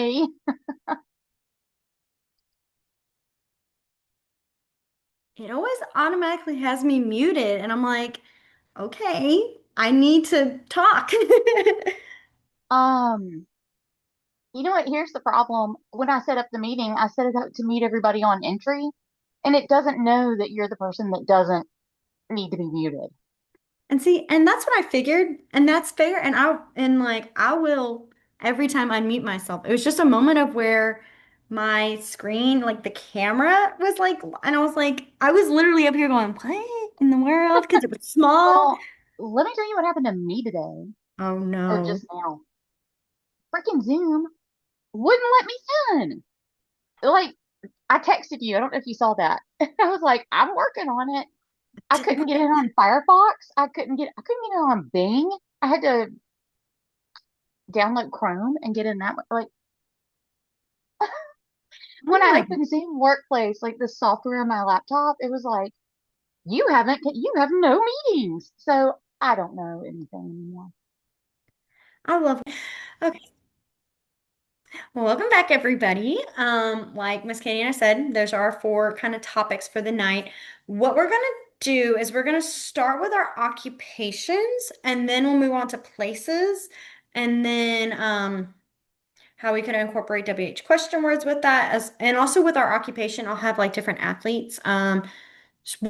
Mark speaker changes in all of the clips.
Speaker 1: me. It always automatically has me muted, and I'm like, okay, I need to talk.
Speaker 2: Um, you know what? Here's the problem. When I set up the meeting, I set it up to mute everybody on entry, and it doesn't know that you're the person that doesn't need to be muted.
Speaker 1: And see, and that's what I figured, and that's fair. I will every time unmute myself. It was just a moment of where my screen, like the camera was like, and I was like, I was literally up here going, what in the world? Because it was small.
Speaker 2: Well, let me tell you what happened to me today,
Speaker 1: Oh
Speaker 2: or
Speaker 1: no.
Speaker 2: just now. Freaking Zoom wouldn't let me in. Like, I texted you. I don't know if you saw that. I was like, I'm working on it. I couldn't get it on Firefox. I couldn't get it on Bing. I had to download Chrome and get in that one. Like when
Speaker 1: Oh
Speaker 2: I
Speaker 1: my.
Speaker 2: opened Zoom Workplace, like the software on my laptop, it was like, you have no meetings. So I don't know anything anymore.
Speaker 1: I love it. Okay. Well, welcome back, everybody. Like Miss Katie and I said, those are our four kind of topics for the night. What we're gonna do is we're gonna start with our occupations, and then we'll move on to places, and then how we could incorporate WH question words with that, as and also with our occupation, I'll have like different athletes,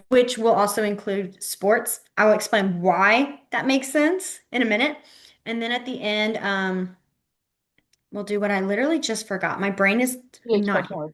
Speaker 1: which will also include sports. I will explain why that makes sense in a minute, and then at the end, we'll do what I literally just forgot. My brain is
Speaker 2: PH
Speaker 1: not
Speaker 2: question
Speaker 1: here.
Speaker 2: word.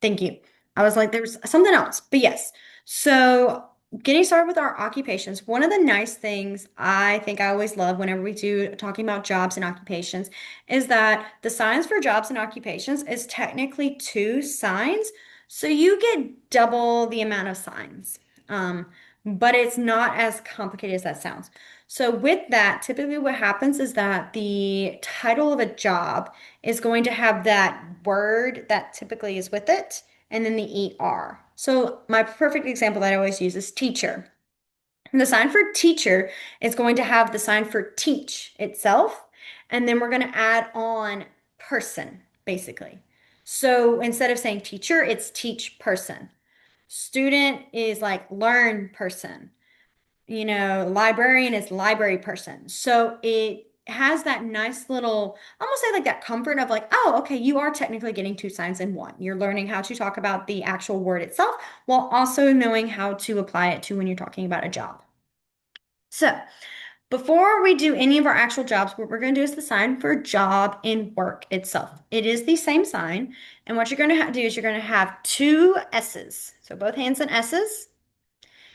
Speaker 1: Thank you. I was like, there's something else, but yes. So, getting started with our occupations, one of the nice things I think I always love whenever we do talking about jobs and occupations is that the signs for jobs and occupations is technically two signs. So, you get double the amount of signs. Um, but it's not as complicated as that sounds. So, with that, typically what happens is that the title of a job is going to have that word that typically is with it, and then the ER. So my perfect example that I always use is teacher. And the sign for teacher is going to have the sign for teach itself, and then we're going to add on person, basically. So instead of saying teacher, it's teach person. Student is like learn person, librarian is library person. So it has that nice little, almost say like that comfort of like, oh, okay, you are technically getting two signs in one. You're learning how to talk about the actual word itself while also knowing how to apply it to when you're talking about a job. So before we do any of our actual jobs, what we're going to do is the sign for job in work itself. It is the same sign. And what you're going to do is you're going to have two S's. So both hands in S's.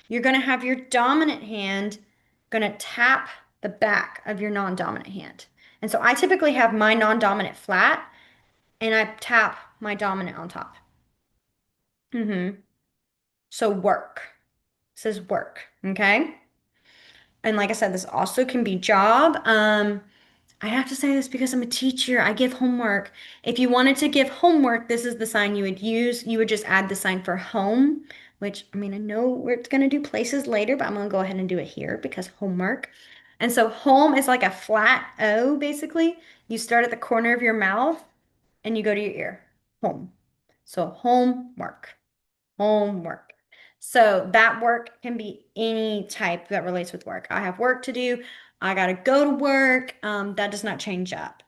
Speaker 1: You're going to have your dominant hand going to tap the back of your non-dominant hand. And so I typically have my non-dominant flat and I tap my dominant on top. So work. This is work. Okay. And like I said, this also can be job. I have to say this because I'm a teacher. I give homework. If you wanted to give homework, this is the sign you would use. You would just add the sign for home, which I mean, I know we're going to do places later, but I'm going to go ahead and do it here because homework. And so home is like a flat O, basically. You start at the corner of your mouth and you go to your ear. Home. So homework. Homework. So that work can be any type that relates with work. I have work to do. I got to go to work. That does not change up.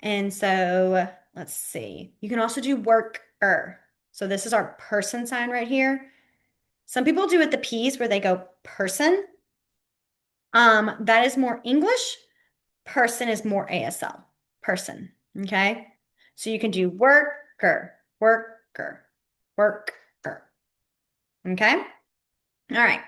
Speaker 1: And so let's see. You can also do worker. So this is our person sign right here. Some people do it the P's where they go person. That is more English. Person is more ASL. Person. Okay. So you can do worker, worker, worker. Okay. All right.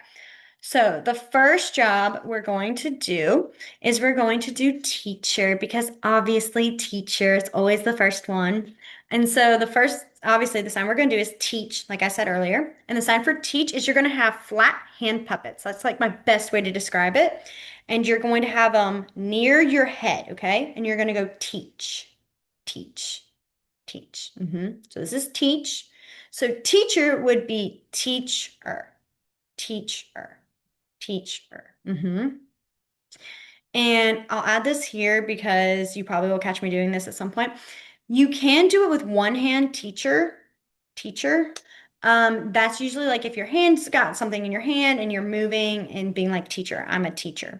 Speaker 1: So the first job we're going to do is we're going to do teacher because obviously teacher is always the first one. And so the first, obviously the sign we're going to do is teach, like I said earlier. And the sign for teach is you're going to have flat hand puppets. That's like my best way to describe it. And you're going to have them near your head, okay? And you're going to go teach, teach, teach. So this is teach. So teacher would be teacher, teacher, teacher. And I'll add this here because you probably will catch me doing this at some point. You can do it with one hand, teacher. That's usually like if your hand's got something in your hand and you're moving and being like, teacher, I'm a teacher.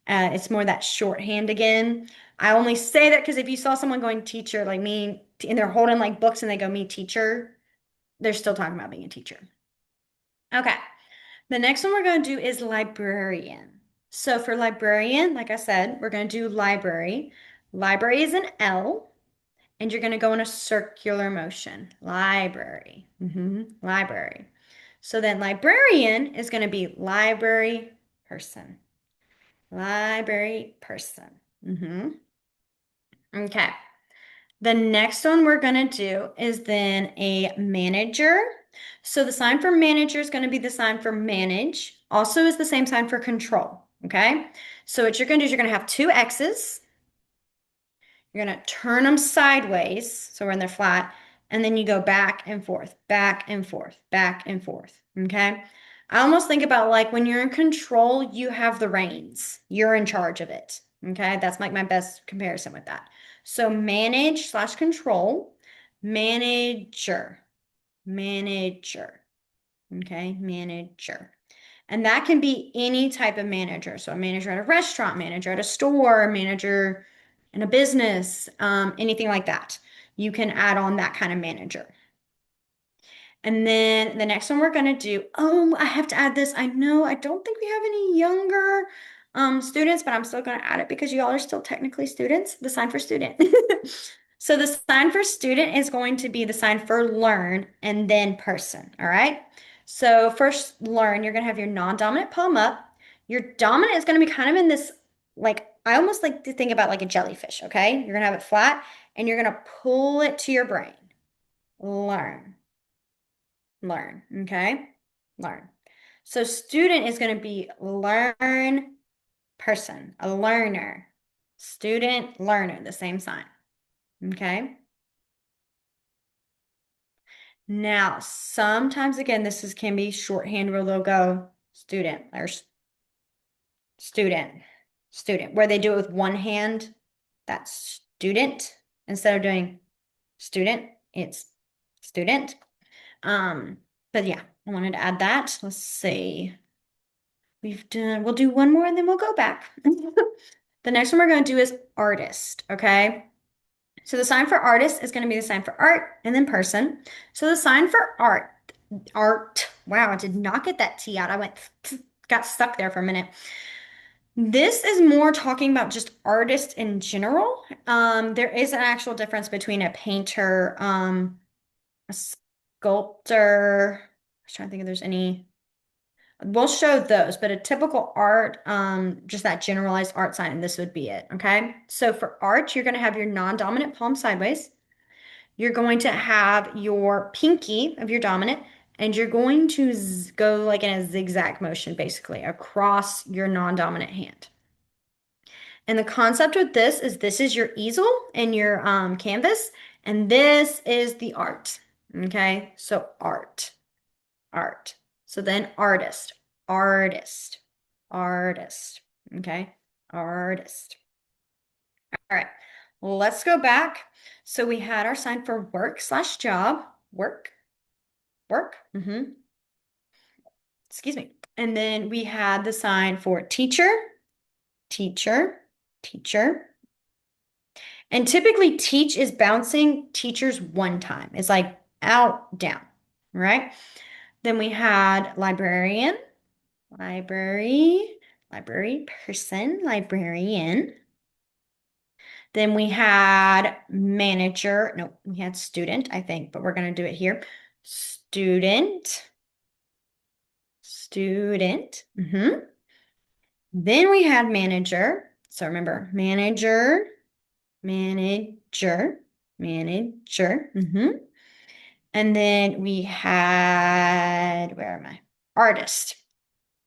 Speaker 1: It's more that shorthand again. I only say that because if you saw someone going teacher like me and they're holding like books and they go me teacher, they're still talking about being a teacher. Okay. The next one we're going to do is librarian. So for librarian, like I said, we're going to do library. Library is an L, and you're going to go in a circular motion. Library. Library. So then librarian is going to be library person. Library person. Okay. The next one we're going to do is then a manager. So the sign for manager is going to be the sign for manage. Also is the same sign for control. Okay. So what you're going to do is you're going to have two X's. You're going to turn them sideways. So when they're flat. And then you go back and forth, back and forth, back and forth. Okay. I almost think about like when you're in control, you have the reins. You're in charge of it. Okay. That's like my best comparison with that. So manage slash control, manager, manager. Okay. Manager. And that can be any type of manager. So a manager at a restaurant, manager at a store, manager in a business, anything like that. You can add on that kind of manager. And then the next one we're going to do, oh, I have to add this. I know I don't think we have any younger students, but I'm still going to add it because y'all are still technically students. The sign for student. So the sign for student is going to be the sign for learn and then person. All right. So first learn, you're going to have your non-dominant palm up. Your dominant is going to be kind of in this, like, I almost like to think about like a jellyfish. Okay. You're going to have it flat and you're going to pull it to your brain. Learn. Learn, okay? Learn. So student is going to be learn person, a learner. Student, learner, the same sign, okay? Now, sometimes again, can be shorthand where they'll go student or student, student, where they do it with one hand. That's student. Instead of doing student, it's student. Um, but yeah, I wanted to add that. Let's see. We'll do one more and then we'll go back. The next one we're going to do is artist, okay? So the sign for artist is going to be the sign for art and then person. So the sign for art, wow, I did not get that T out. I got stuck there for a minute. This is more talking about just artists in general. There is an actual difference between a painter, a sculptor. I was trying to think if there's any. We'll show those, but a typical art, just that generalized art sign, this would be it, okay? So for art, you're going to have your non-dominant palm sideways. You're going to have your pinky of your dominant, and you're going to go like in a zigzag motion, basically, across your non-dominant hand. And the concept with this is your easel and your canvas, and this is the art, okay? So art. So then artist, artist, artist. Okay, artist. All right, let's go back. So we had our sign for work slash job, work, work. Excuse me. And then we had the sign for teacher, teacher, teacher. And typically teach is bouncing teachers one time. It's like out, down, right? Then we had librarian, library, library person, librarian. Then we had manager. No, we had student, I think, but we're going to do it here. Student, student. Then we had manager. So remember, manager, manager, manager. And then we had, where am I? Artist.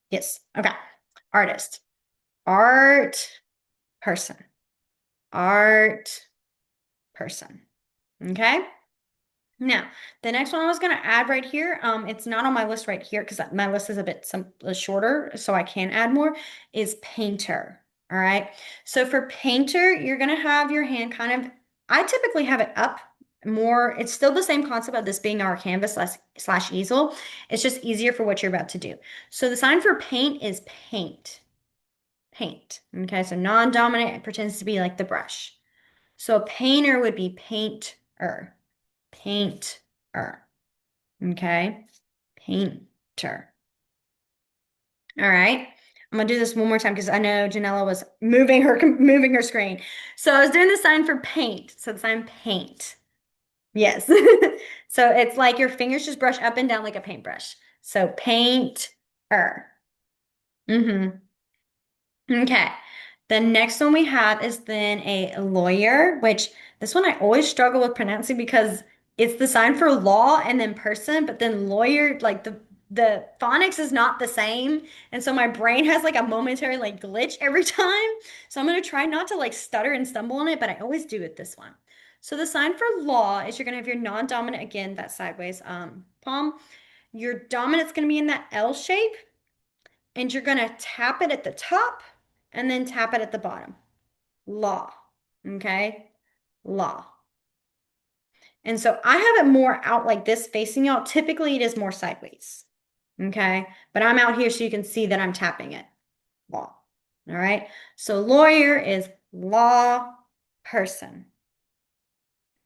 Speaker 1: Yes. Okay. Artist. Art person. Art person. Okay. Now, the next one I was going to add right here, it's not on my list right here because my list is a bit shorter, so I can add more, is painter. All right. So for painter, you're going to have your hand kind of, I typically have it up more, it's still the same concept of this being our canvas slash easel. It's just easier for what you're about to do. So the sign for paint is paint. Paint. Okay, so non-dominant it pretends to be like the brush. So a painter would be painter. Painter. Okay. Painter. All right. I'm gonna do this one more time because I know Janella was moving her screen. So I was doing the sign for paint. So the sign paint. Yes. So it's like your fingers just brush up and down like a paintbrush. So painter. Mm-hmm. Okay. The next one we have is then a lawyer, which this one I always struggle with pronouncing because it's the sign for law and then person, but then lawyer, like the phonics is not the same. And so my brain has like a momentary like glitch every time. So I'm gonna try not to like stutter and stumble on it, but I always do with this one. So the sign for law is you're gonna have your non-dominant again, that sideways palm. Your dominant's gonna be in that L shape and you're going to tap it at the top and then tap it at the bottom. Law. Okay? Law. And so I have it more out like this facing y'all. Typically, it is more sideways. Okay? But I'm out here so you can see that I'm tapping it. Law. All right? So lawyer is law person.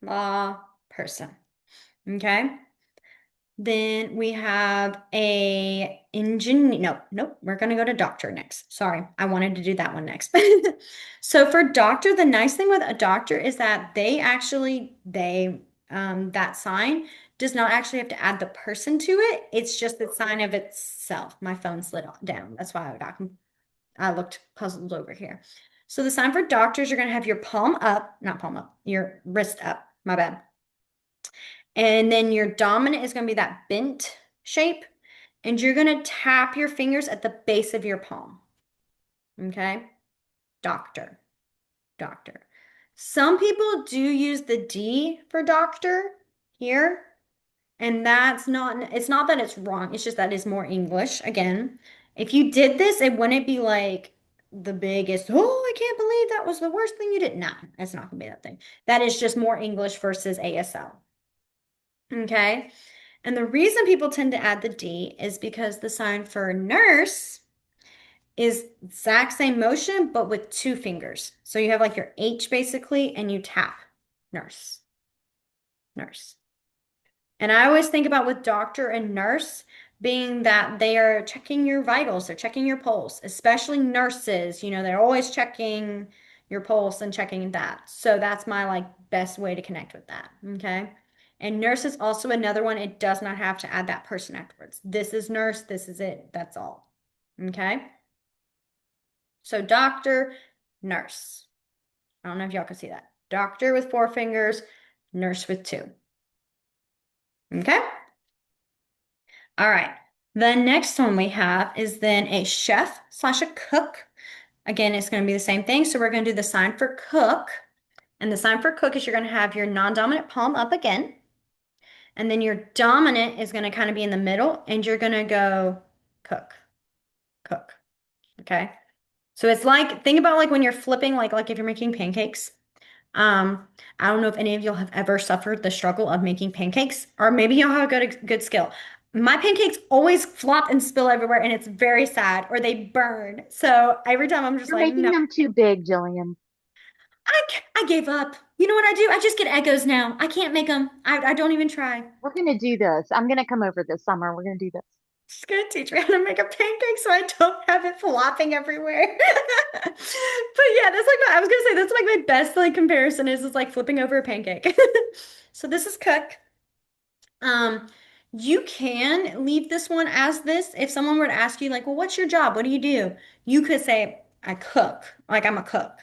Speaker 1: Law person. Okay? Then we have a engineer. No, nope. We're going to go to doctor next. Sorry, I wanted to do that one next. So for doctor, the nice thing with a doctor is that that sign does not actually have to add the person to it. It's just the sign of itself. My phone slid down. That's why I looked puzzled over here. So the sign for doctors, you're going to have your palm up, not palm up, your wrist up. My bad. And then your dominant is going to be that bent shape. And you're going to tap your fingers at the base of your palm. Okay? Doctor, doctor. Some people do use the D for doctor here. And it's not that it's wrong. It's just that it's more English. Again, if you did this, it wouldn't be like the biggest, oh, I can't believe that was the worst thing you did. No, it's not going to be that thing. That is just more English versus ASL. Okay? And the reason people tend to add the D is because the sign for nurse is exact same motion, but with two fingers. So you have like your H basically, and you tap nurse, nurse. And I always think about with doctor and nurse being that they are checking your vitals, they're checking your pulse, especially nurses, they're always checking your pulse and checking that. So that's my like best way to connect with that. Okay. And nurse is also another one. It does not have to add that person afterwards. This is nurse, this is it. That's all. Okay. So doctor, nurse. I don't know if y'all can see that. Doctor with four fingers, nurse with two. Okay. All right. The next one we have is then a chef slash a cook. Again, it's going to be the same thing. So we're going to do the sign for cook. And the sign for cook is you're going to have your non-dominant palm up again. And then your dominant is going to kind of be in the middle and you're going to go cook, cook. Okay. So it's like, think about like when you're flipping, like if you're making pancakes. I don't know if any of y'all have ever suffered the struggle of making pancakes, or maybe y'all have a good skill. My pancakes always flop and spill everywhere, and it's very sad, or they burn. So every time I'm just
Speaker 2: You're
Speaker 1: like,
Speaker 2: making
Speaker 1: no,
Speaker 2: them too big, Jillian.
Speaker 1: I gave up. You know what I do? I just get Eggos now. I can't make them. I don't even try.
Speaker 2: We're gonna do this. I'm gonna come over this summer. We're gonna do this.
Speaker 1: She's gonna teach me how to make a pancake so I don't have it flopping everywhere. But yeah, that's like I was gonna say that's like my best like comparison is like flipping over a pancake. So this is cook. Um, you can leave this one as this. If someone were to ask you, like, well, what's your job? What do you do? You could say, I cook, like I'm a cook.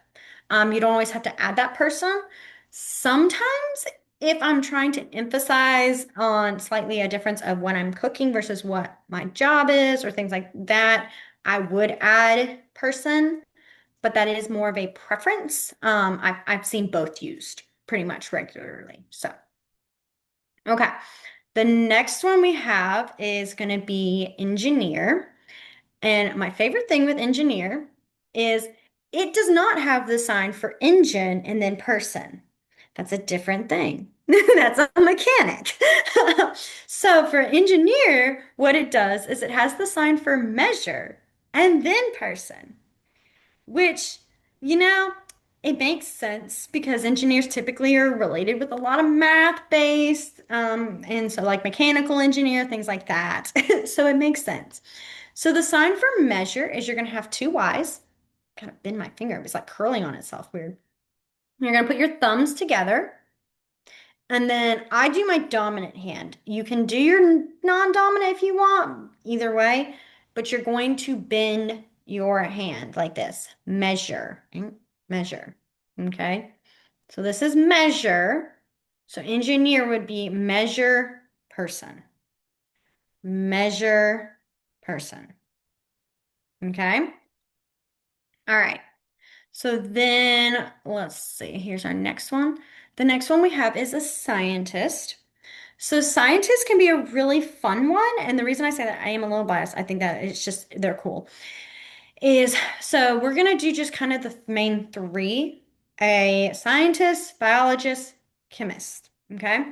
Speaker 1: You don't always have to add that person. Sometimes, if I'm trying to emphasize on slightly a difference of when I'm cooking versus what my job is or things like that, I would add person, but that is more of a preference. I've seen both used pretty much regularly. So, okay. The next one we have is going to be engineer. And my favorite thing with engineer is it does not have the sign for engine and then person. That's a different thing. That's a mechanic. So for engineer, what it does is it has the sign for measure and then person, which, you know, it makes sense because engineers typically are related with a lot of math based, and so like mechanical engineer, things like that. So it makes sense. So the sign for measure is you're going to have two Y's. Kind of bend my finger. It's like curling on itself. Weird. You're going to put your thumbs together. And then I do my dominant hand. You can do your non-dominant if you want, either way, but you're going to bend your hand like this. Measure, measure. Okay. So this is measure. So engineer would be measure person, measure person. Okay. All right. So then let's see. Here's our next one. The next one we have is a scientist. So scientists can be a really fun one, and the reason I say that I am a little biased, I think that it's just they're cool. Is so we're gonna do just kind of the main three: a scientist, biologist, chemist. Okay.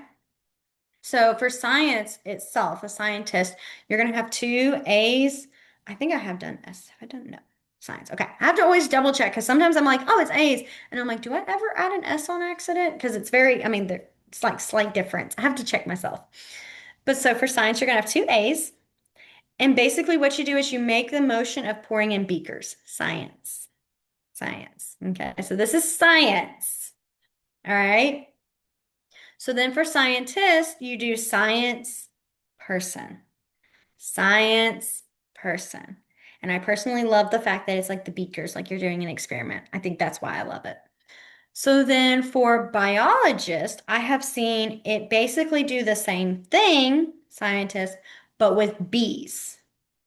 Speaker 1: So for science itself, a scientist, you're gonna have two A's. I think I have done S. Have I done no science? Okay. I have to always double check because sometimes I'm like, oh, it's A's, and I'm like, do I ever add an S on accident? Because it's very, I mean, it's like slight difference. I have to check myself. But so for science, you're gonna have two A's. And basically what you do is you make the motion of pouring in beakers. Science. Science. Okay. So this is science. All right. So then for scientist, you do science person. Science person. And I personally love the fact that it's like the beakers, like you're doing an experiment. I think that's why I love it. So then for biologist, I have seen it basically do the same thing, scientist, but with bees.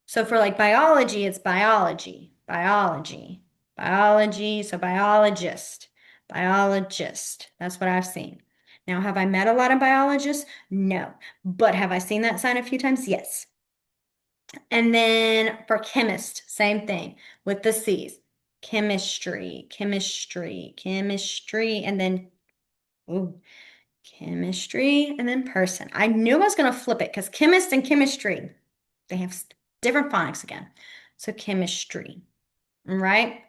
Speaker 1: So for like biology, it's biology, biology, biology. So biologist, biologist. That's what I've seen. Now, have I met a lot of biologists? No. But have I seen that sign a few times? Yes. And then for chemist, same thing with the C's. Chemistry, chemistry, chemistry, and then ooh, chemistry, and then person. I knew I was going to flip it because chemist and chemistry, they have different phonics again. So chemistry, all right?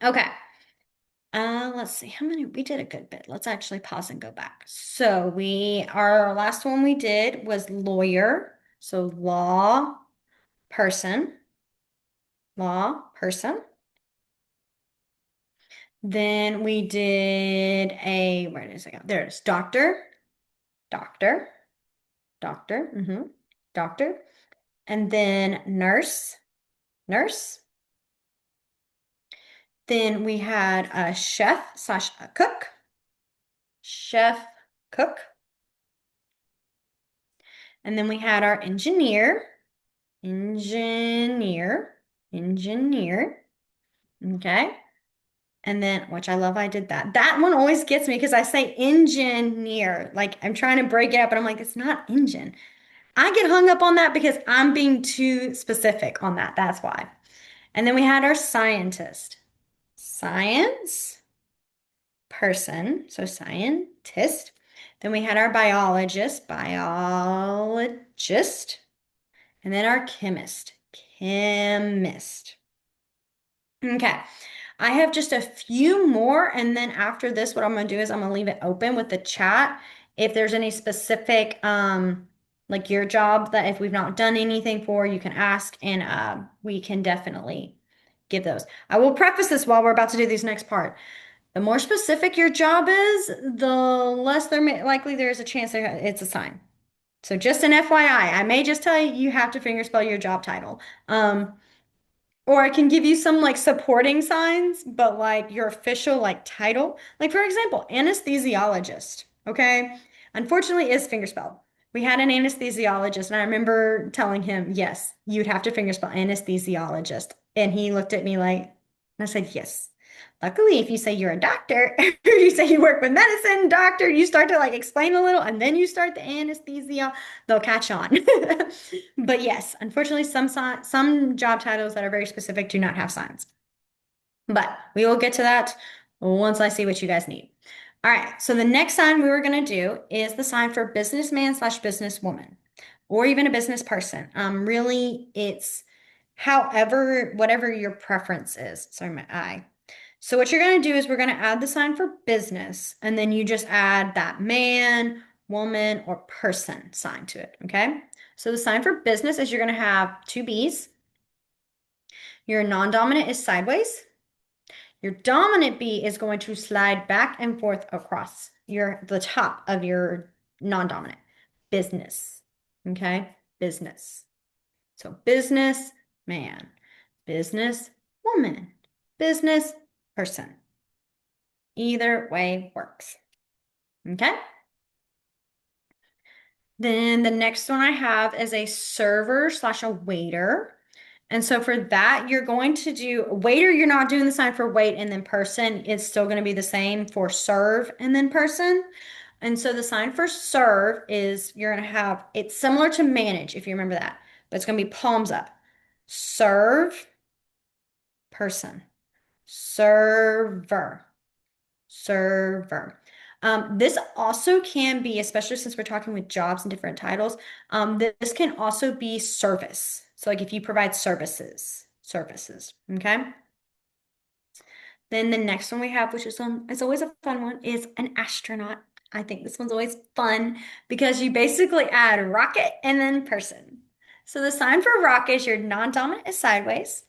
Speaker 1: Okay. Let's see how many we did a good bit. Let's actually pause and go back. So our last one we did was lawyer. So person, law person. Then we did where does it go? There it is. Doctor, doctor, doctor, doctor. And then nurse, nurse. Then we had a chef slash a cook, chef, cook. And then we had our engineer, engineer, engineer. Okay. And then, which I love, I did that. That one always gets me because I say engineer. Like I'm trying to break it up, and I'm like, it's not engine. I get hung up on that because I'm being too specific on that. That's why. And then we had our scientist. Science person, so scientist. Then we had our biologist, biologist. And then our chemist, chemist. Okay. I have just a few more, and then after this, what I'm going to do is I'm going to leave it open with the chat. If there's any specific, like your job that if we've not done anything for, you can ask, and we can definitely give those. I will preface this while we're about to do these next part. The more specific your job is, the less likely there is a chance that it's a sign. So just an FYI, I may just tell you you have to fingerspell your job title. Or I can give you some like supporting signs, but like your official like title. Like for example, anesthesiologist. Okay. Unfortunately, is fingerspelled. We had an anesthesiologist, and I remember telling him, yes, you'd have to fingerspell anesthesiologist. And he looked at me like, and I said, yes. Luckily, if you say you're a doctor, or you say you work with medicine, doctor, you start to like explain a little, and then you start the anesthesia, they'll catch on. But yes, unfortunately, some job titles that are very specific do not have signs. But we will get to that once I see what you guys need. All right, so the next sign we were going to do is the sign for businessman slash businesswoman, or even a business person. Really, it's however, whatever your preference is. Sorry, my eye. So what you're going to do is we're going to add the sign for business, and then you just add that man, woman, or person sign to it, okay? So the sign for business is you're going to have two B's. Your non-dominant is sideways. Your dominant B is going to slide back and forth across the top of your non-dominant. Business. Okay? Business. So business man, business woman, business person. Either way works. Okay? Then the next one I have is a server slash a waiter. And so for that, you're going to do waiter, you're not doing the sign for wait and then person. It's still going to be the same for serve and then person. And so the sign for serve is you're going to have, it's similar to manage, if you remember that, but it's going to be palms up. Serve, person, server, server. This also can be, especially since we're talking with jobs and different titles, this can also be service. So like if you provide services, okay? Then the next one we have, which is always a fun one, is an astronaut. I think this one's always fun because you basically add rocket and then person. So the sign for rocket is your non-dominant is sideways.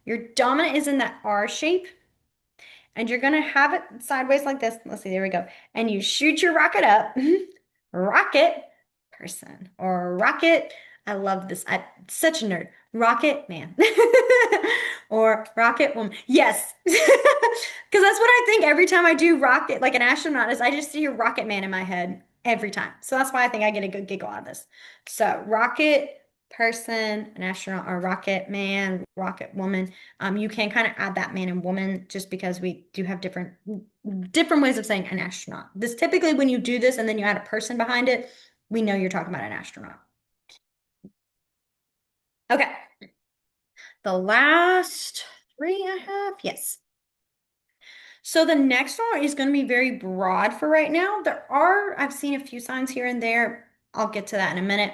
Speaker 1: Your dominant is in that R shape, and you're gonna have it sideways like this. Let's see, there we go. And you shoot your rocket up. Rocket person or rocket. I love this. I'm such a nerd. Rocket man or rocket woman. Yes. Because that's what I think every time I do rocket, like an astronaut, is I just see a rocket man in my head every time. So that's why I think I get a good giggle out of this. So rocket person, an astronaut, or rocket man, rocket woman. You can kind of add that man and woman just because we do have different ways of saying an astronaut. This typically when you do this and then you add a person behind it, we know you're talking about an astronaut. Okay, the last three I have, yes. So the next one is going to be very broad for right now. I've seen a few signs here and there. I'll get to that in a minute.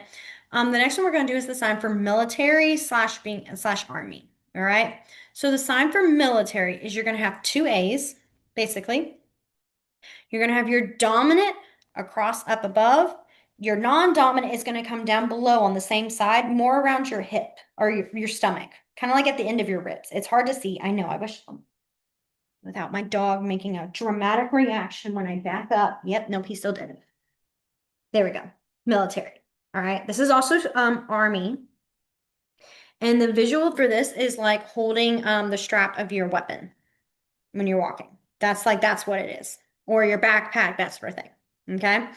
Speaker 1: The next one we're going to do is the sign for military slash being slash army. All right. So the sign for military is you're going to have two A's, basically. You're going to have your dominant across up above. Your non-dominant is going to come down below on the same side, more around your hip or your stomach, kind of like at the end of your ribs. It's hard to see. I know. I wish without my dog making a dramatic reaction when I back up. Yep, nope, he still did it. There we go. Military. All right. This is also army. And the visual for this is like holding the strap of your weapon when you're walking. That's what it is. Or your backpack, that sort of thing. Okay.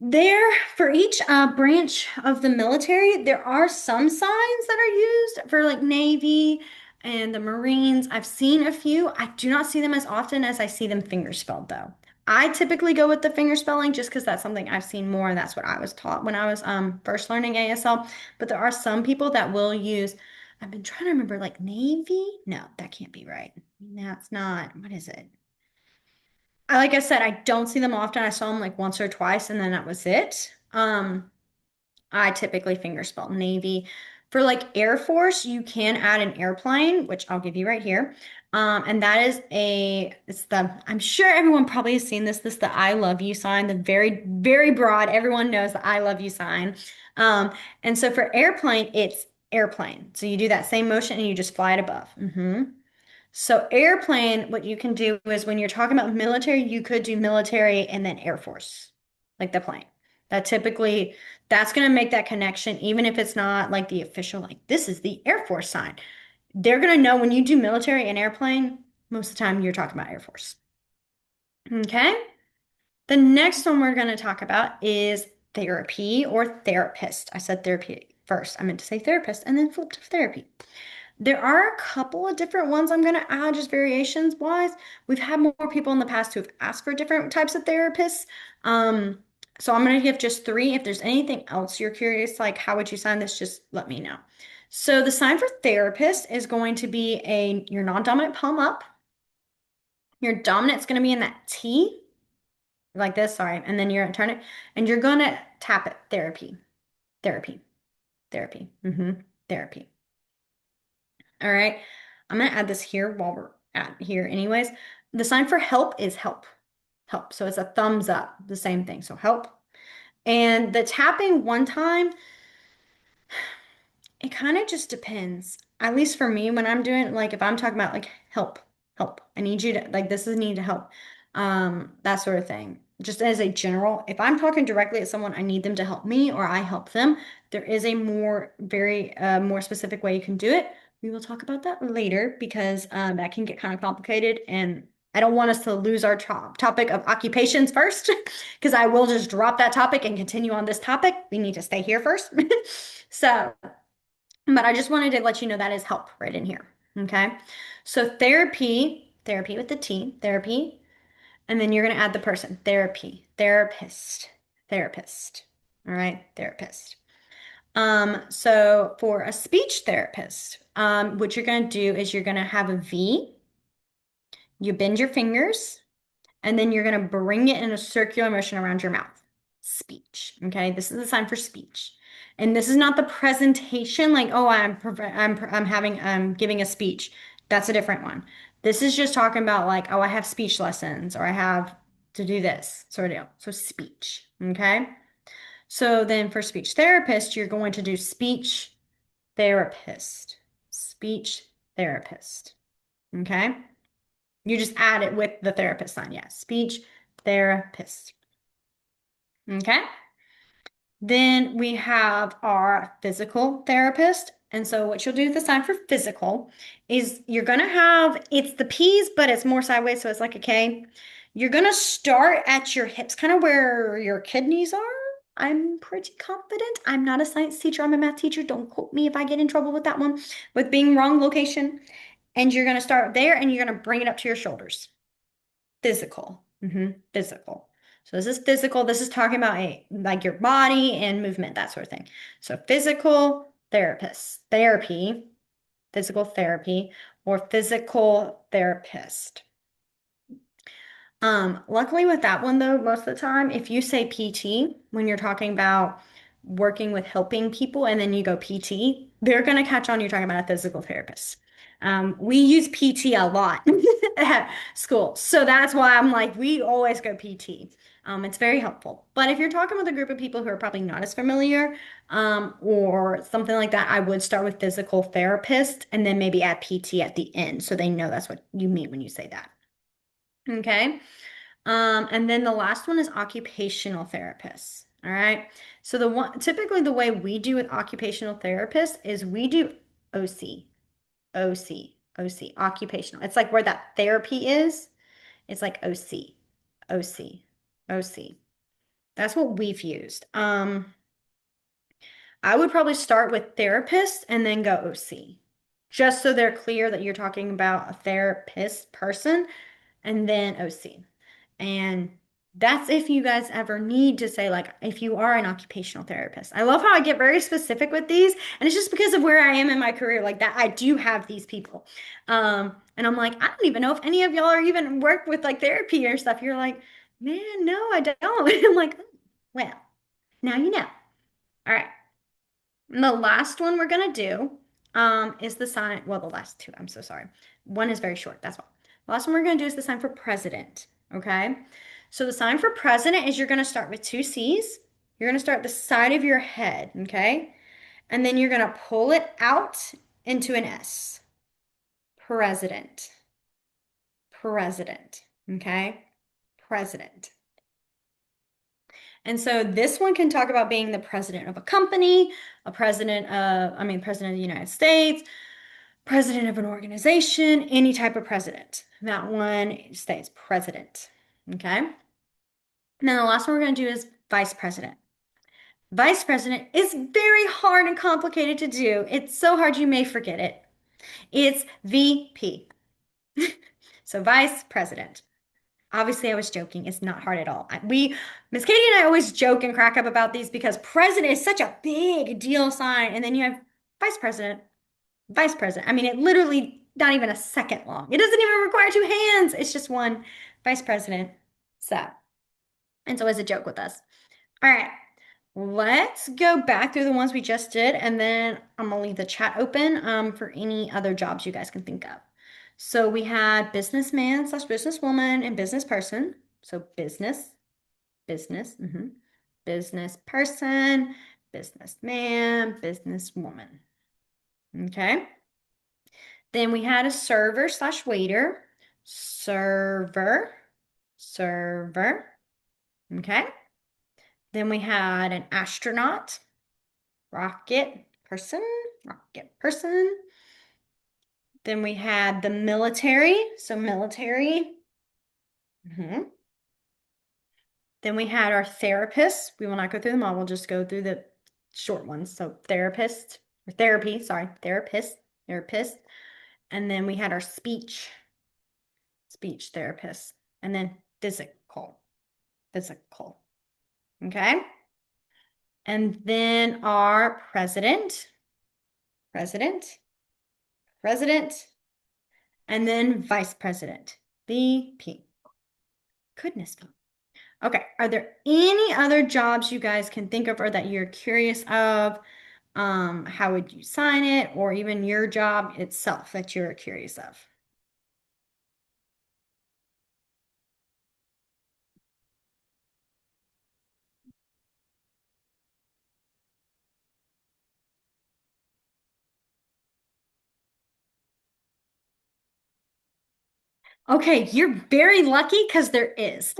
Speaker 1: There, for each branch of the military, there are some signs that are used for like Navy and the Marines. I've seen a few. I do not see them as often as I see them finger spelled, though. I typically go with the finger spelling just because that's something I've seen more, and that's what I was taught when I was first learning ASL. But there are some people that will use. I've been trying to remember like Navy. No, that can't be right. That's not. What is it? Like I said, I don't see them often. I saw them like once or twice, and then that was it. I typically finger spell Navy. For like Air Force, you can add an airplane, which I'll give you right here. And that is I'm sure everyone probably has seen this. This is the I love you sign, the very, very broad. Everyone knows the I love you sign. Um, and so for airplane, it's airplane. So you do that same motion and you just fly it above. So airplane, what you can do is when you're talking about military, you could do military and then Air Force, like the plane. That typically, that's going to make that connection, even if it's not like the official, like this is the Air Force sign. They're going to know when you do military and airplane, most of the time you're talking about Air Force. Okay. The next one we're going to talk about is therapy or therapist. I said therapy first. I meant to say therapist and then flip to therapy. There are a couple of different ones I'm going to add, just variations wise. We've had more people in the past who have asked for different types of therapists. Um, so I'm going to give just three. If there's anything else you're curious, like how would you sign this, just let me know. So the sign for therapist is going to be your non-dominant palm up. Your dominant's going to be in that T. like this, sorry, and then you're gonna turn it, and you're gonna tap it. Therapy, therapy, therapy, therapy. All right. I'm gonna add this here while we're at here anyways. The sign for help is help. Help. So it's a thumbs up, the same thing. So help. And the tapping one time, it kind of just depends. At least for me, when I'm doing like if I'm talking about like help, help, I need you to like this is need to help, that sort of thing. Just as a general, if I'm talking directly at someone, I need them to help me or I help them. There is a more specific way you can do it. We will talk about that later because that can get kind of complicated, and I don't want us to lose our topic of occupations first, because I will just drop that topic and continue on this topic. We need to stay here first. So. But I just wanted to let you know that is help right in here. Okay. So therapy, therapy with the T, therapy. And then you're going to add the person, therapy, therapist, therapist. All right. Therapist. So for a speech therapist, what you're going to do is you're going to have a V, you bend your fingers, and then you're going to bring it in a circular motion around your mouth. Speech. Okay, this is the sign for speech. And this is not the presentation like, oh, I'm giving a speech. That's a different one. This is just talking about like, oh, I have speech lessons or I have to do this sort of deal. So speech. Okay. So then for speech therapist, you're going to do speech therapist. Speech therapist. Okay. You just add it with the therapist sign. Yeah. Speech therapist. Okay. Then we have our physical therapist. And so what you'll do with the sign for physical is you're going to have, it's the P's, but it's more sideways. So it's like a K. You're going to start at your hips, kind of where your kidneys are. I'm pretty confident. I'm not a science teacher. I'm a math teacher. Don't quote me if I get in trouble with that one, with being wrong location. And you're going to start there and you're going to bring it up to your shoulders. Physical. Physical. So this is physical. This is talking about like your body and movement, that sort of thing. So physical therapist, therapy, physical therapy, or physical therapist. Luckily with that one though, most of the time, if you say PT when you're talking about working with helping people and then you go PT, they're gonna catch on you're talking about a physical therapist. We use PT a lot at school. So that's why I'm like, we always go PT. It's very helpful. But if you're talking with a group of people who are probably not as familiar, or something like that, I would start with physical therapist and then maybe add PT at the end so they know that's what you mean when you say that. Okay. And then the last one is occupational therapists. All right. So the one typically the way we do with occupational therapists is we do OC, OC, OC, occupational. It's like where that therapy is. It's like OC, OC, OC. That's what we've used. I would probably start with therapist and then go OC, just so they're clear that you're talking about a therapist person and then OC. And that's if you guys ever need to say, like, if you are an occupational therapist. I love how I get very specific with these. And it's just because of where I am in my career, like that, I do have these people. And I'm like, I don't even know if any of y'all are even work with like therapy or stuff. You're like, man, no, I don't. I'm like, "Oh, well, now you know. All right. And the last one we're gonna do is the sign. Well, the last two. I'm so sorry. One is very short. That's all. The last one we're gonna do is the sign for president. Okay. So the sign for president is you're gonna start with two C's. You're gonna start the side of your head. Okay. And then you're gonna pull it out into an S. President. President. Okay. President. And so this one can talk about being the president of a company, president of the United States, president of an organization, any type of president. That one stays president. Okay. Now, the last one we're going to do is vice president. Vice president is very hard and complicated to do. It's so hard you may forget it. It's VP. So, vice president. Obviously, I was joking. It's not hard at all. Miss Katie and I always joke and crack up about these because president is such a big deal sign. And then you have vice president, vice president. I mean, it literally not even a second long. It doesn't even require two hands. It's just one vice president. So, And it's always a joke with us. All right. Let's go back through the ones we just did, and then I'm gonna leave the chat open for any other jobs you guys can think of. So we had businessman slash businesswoman and business person. So business, business person, businessman, businesswoman. Okay. Then we had a server slash waiter, server, server. Okay. Then we had an astronaut, rocket person, rocket person. Then we had the military, so military. Mhm. Then we had our therapist. We will not go through them all. We'll just go through the short ones. So therapist or therapy, sorry, therapist, therapist. And then we had our speech therapist. And then physical, physical. Okay. And then our president, president, and then vice president, VP. Goodness. Okay. Are there any other jobs you guys can think of or that you're curious of? How would you sign it, or even your job itself that you're curious of? Okay, you're very lucky because there is.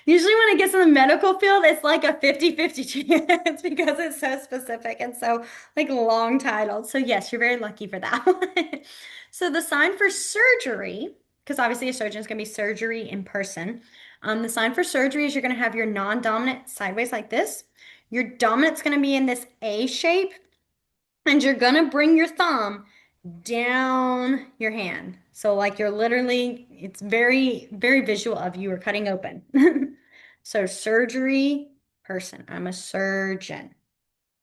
Speaker 1: Usually when it gets in the medical field, it's like a 50-50 chance because it's so specific and so like long titled. So yes, you're very lucky for that one. So the sign for surgery, because obviously a surgeon is going to be surgery in person. The sign for surgery is you're going to have your non-dominant sideways like this. Your dominant's going to be in this A shape, and you're going to bring your thumb down your hand. So like you're literally, it's very, very visual of you are cutting open. So surgery person. I'm a surgeon.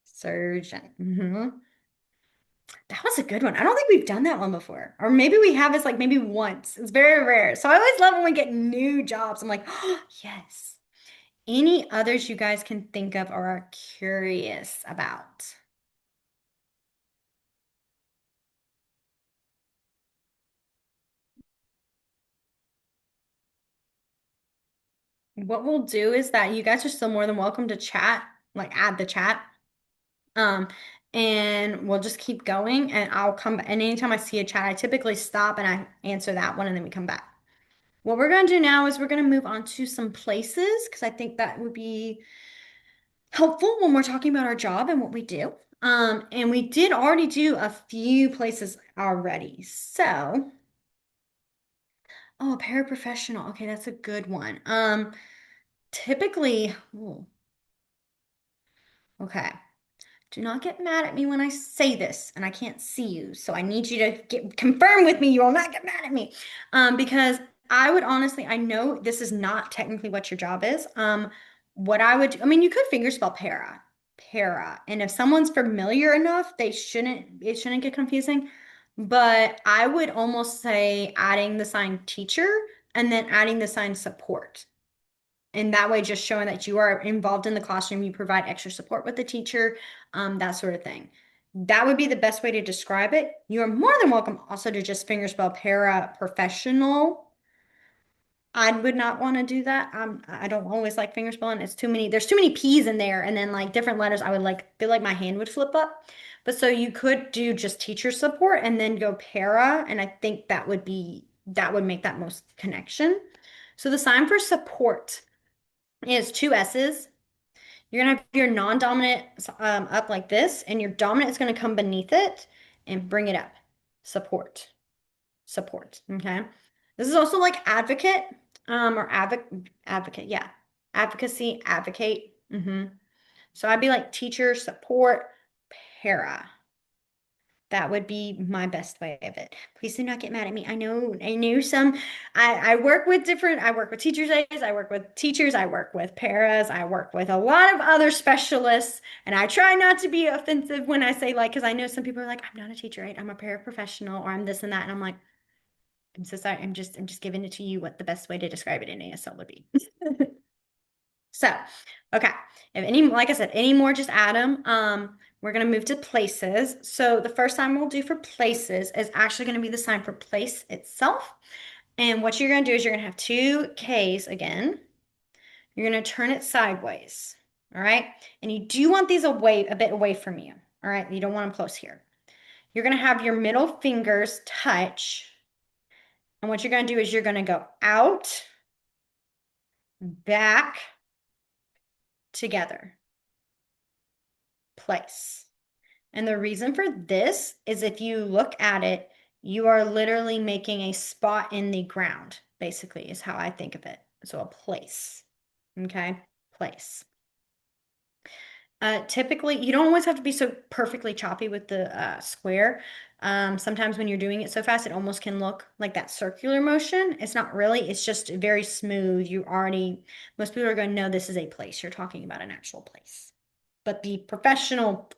Speaker 1: Surgeon. That was a good one. I don't think we've done that one before. Or maybe we have. It's like maybe once. It's very rare. So I always love when we get new jobs. I'm like, oh, yes. Any others you guys can think of or are curious about? What we'll do is that you guys are still more than welcome to chat, like add the chat. Um, and we'll just keep going and I'll come and anytime I see a chat, I typically stop and I answer that one and then we come back. What we're gonna do now is we're gonna move on to some places because I think that would be helpful when we're talking about our job and what we do. And we did already do a few places already. So, oh, a paraprofessional. Okay, that's a good one. Typically, ooh, okay. Do not get mad at me when I say this, and I can't see you, so I need you to confirm with me you will not get mad at me. Because I would honestly, I know this is not technically what your job is. What I would, I mean, you could fingerspell para, and if someone's familiar enough, it shouldn't get confusing. But I would almost say adding the sign teacher and then adding the sign support. And that way, just showing that you are involved in the classroom, you provide extra support with the teacher, that sort of thing. That would be the best way to describe it. You are more than welcome also to just fingerspell para professional. I would not want to do that. I don't always like fingerspelling. It's too many, there's too many P's in there, and then like different letters, I would like feel like my hand would flip up. But so you could do just teacher support and then go para, and I think that would make that most connection. So the sign for support is two S's. You're gonna have your non-dominant up like this, and your dominant is gonna come beneath it and bring it up. Support, support. Okay. This is also like advocate, or advocate. Yeah, advocacy, advocate. So I'd be like teacher, support, para. That would be my best way of it. Please do not get mad at me. I know some, I work with teachers aides, I work with teachers, I work with paras, I work with a lot of other specialists, and I try not to be offensive when I say like, because I know some people are like, I'm not a teacher aide, I'm a paraprofessional, or I'm this and that, and I'm like, I'm so sorry, I'm just giving it to you what the best way to describe it in ASL would be. So, okay. If any, like I said, any more, just add them. We're gonna move to places. So the first sign we'll do for places is actually gonna be the sign for place itself. And what you're gonna do is you're gonna have two K's again. You're gonna turn it sideways. All right. And you do want these away, a bit away from you. All right. You don't want them close here. You're gonna have your middle fingers touch. And what you're gonna do is you're gonna go out, back, together, place. And the reason for this is if you look at it, you are literally making a spot in the ground, basically, is how I think of it. So a place. Okay? Place. Typically, you don't always have to be so perfectly choppy with the square. Sometimes when you're doing it so fast, it almost can look like that circular motion. It's not really, it's just very smooth. Most people are going to know this is a place. You're talking about an actual place. But the professional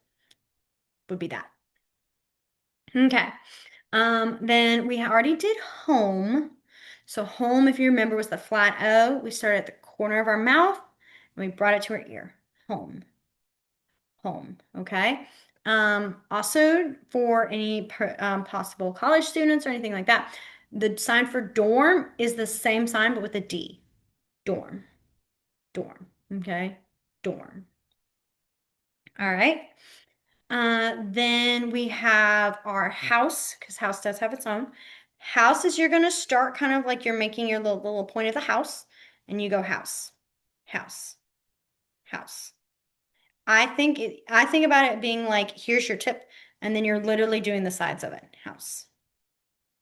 Speaker 1: would be that. Okay. Then we already did home. So home, if you remember, was the flat O. We started at the corner of our mouth and we brought it to our ear. Home, home. Okay. Also for any possible college students or anything like that, the sign for dorm is the same sign but with a D. Dorm, dorm. Okay. Dorm. All right. Then we have our house, because house does have its own. House is you're going to start kind of like you're making your little point of the house, and you go house, house, house. I think about it being like, here's your tip, and then you're literally doing the sides of it, house.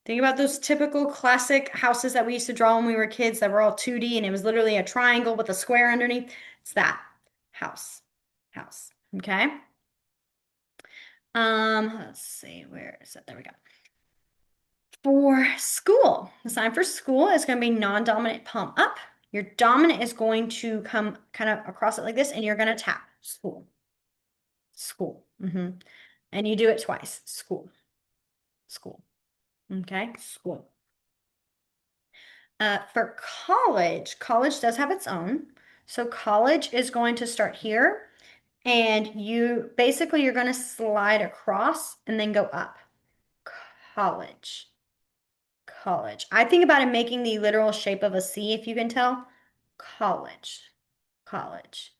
Speaker 1: Think about those typical classic houses that we used to draw when we were kids that were all 2D and it was literally a triangle with a square underneath. It's that house, house. Okay. Let's see, where is it? There we go. For school, the sign for school is going to be non-dominant palm up. Your dominant is going to come kind of across it like this, and you're going to tap school, school. And you do it twice. School, school. Okay, school. For college, college does have its own. So college is going to start here, and you're going to slide across and then go up. College. College. I think about it making the literal shape of a C, if you can tell. College. College.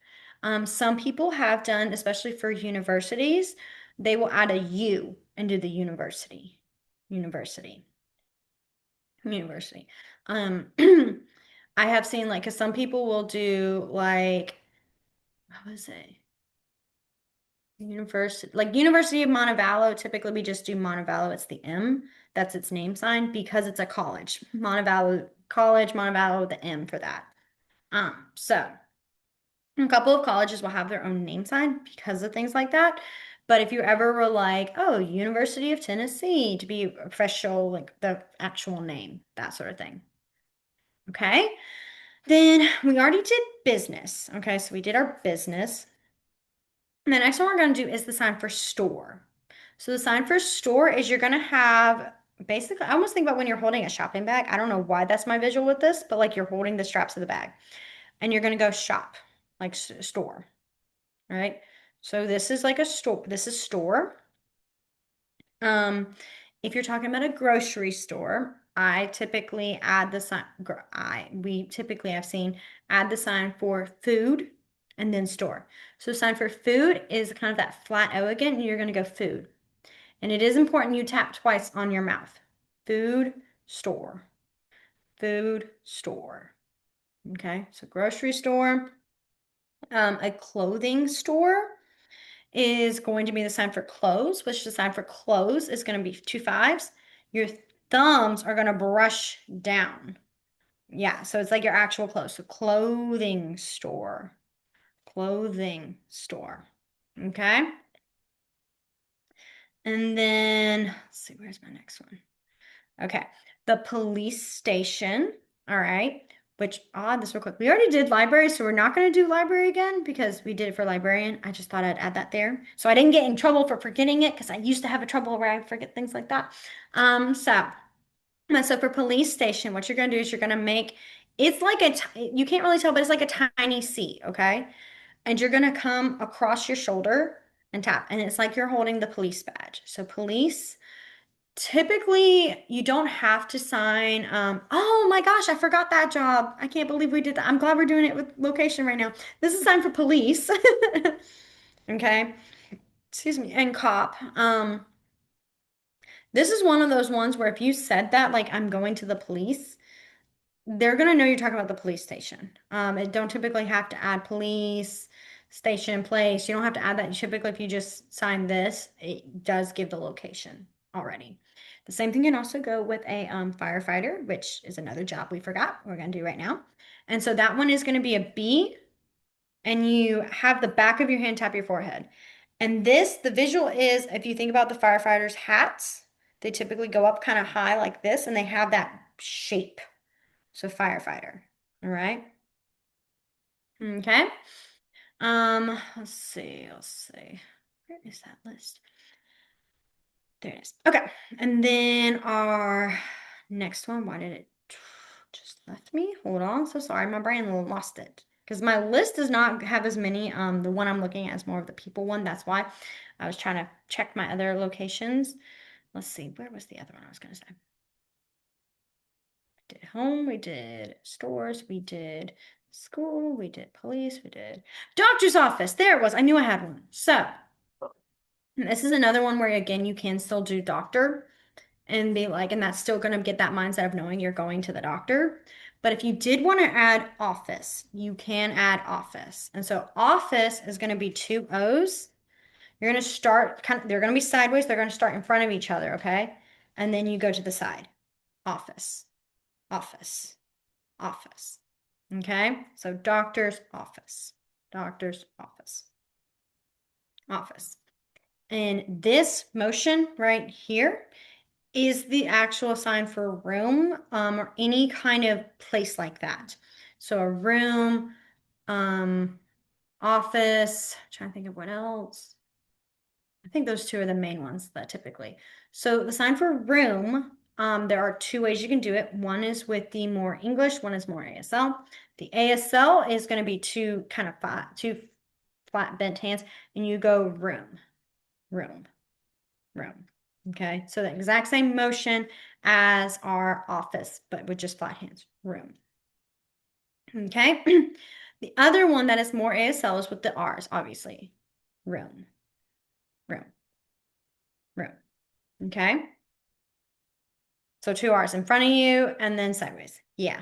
Speaker 1: Some people have done, especially for universities, they will add a U and do the university. University. University. Um, I have seen like, because some people will do like, what was it? University, like University of Montevallo, typically we just do Montevallo. It's the M. That's its name sign because it's a college. Montevallo College, Montevallo, the M for that. So a couple of colleges will have their own name sign because of things like that. But if you ever were like, oh, University of Tennessee to be official, like the actual name, that sort of thing. Okay. Then we already did business. Okay, so we did our business. And the next one we're going to do is the sign for store. So the sign for store is you're going to have basically, I almost think about when you're holding a shopping bag. I don't know why that's my visual with this, but like you're holding the straps of the bag and you're going to go shop, like store. All right. So this is like a store. This is store. Um, if you're talking about a grocery store, I typically add the sign, we typically have seen add the sign for food and then store. So sign for food is kind of that flat O again, and you're going to go food. And it is important you tap twice on your mouth. Food, store, food, store. Okay, so grocery store, a clothing store is going to be the sign for clothes, which the sign for clothes is going to be two fives. Your thumbs are going to brush down. Yeah, so it's like your actual clothes. So clothing store, clothing store. Okay. And then let's see, where's my next one? Okay. The police station. All right. Which, add this real quick. We already did library, so we're not going to do library again because we did it for librarian. I just thought I'd add that there. So I didn't get in trouble for forgetting it because I used to have a trouble where I forget things like that. So for police station, what you're going to do is you're going to make It's like you can't really tell, but it's like a tiny C, okay? And you're gonna come across your shoulder and tap, and it's like you're holding the police badge. So police, typically you don't have to sign. Oh my gosh, I forgot that job. I can't believe we did that. I'm glad we're doing it with location right now. This is time for police. Okay. Excuse me, and cop. This is one of those ones where if you said that, like I'm going to the police, they're gonna know you're talking about the police station. It don't typically have to add police station place. You don't have to add that. Typically, if you just sign this, it does give the location already. The same thing can also go with a firefighter, which is another job we forgot we're gonna do right now. And so that one is gonna be a B, and you have the back of your hand tap your forehead. And this, the visual is if you think about the firefighters' hats, they typically go up kind of high like this, and they have that shape. So firefighter. All right. Okay. Let's see. Let's see. Where is that list? There it is. Okay. And then our next one, why did it just left me? Hold on. So sorry. My brain lost it. Because my list does not have as many. The one I'm looking at is more of the people one. That's why I was trying to check my other locations. Let's see. Where was the other one I was gonna say? Did home, we did stores, we did school, we did police, we did doctor's office. There it was. I knew I had one. So this is another one where again you can still do doctor and be like, and that's still gonna get that mindset of knowing you're going to the doctor. But if you did want to add office, you can add office. And so office is gonna be two O's. You're gonna start kind of, they're gonna be sideways, they're gonna start in front of each other, okay? And then you go to the side. Office, office. Office. Okay, so doctor's office, office. And this motion right here is the actual sign for room or any kind of place like that. So a room, um, office, I'm trying to think of what else. I think those two are the main ones that typically. So the sign for room, there are two ways you can do it. One is with the more English, one is more ASL. The ASL is going to be two kind of flat, two flat bent hands, and you go room, room, room. Okay, so the exact same motion as our office, but with just flat hands, room. Okay, the other one that is more ASL is with the R's, obviously. Room, room, room. Okay. So two R's in front of you and then sideways. Yeah.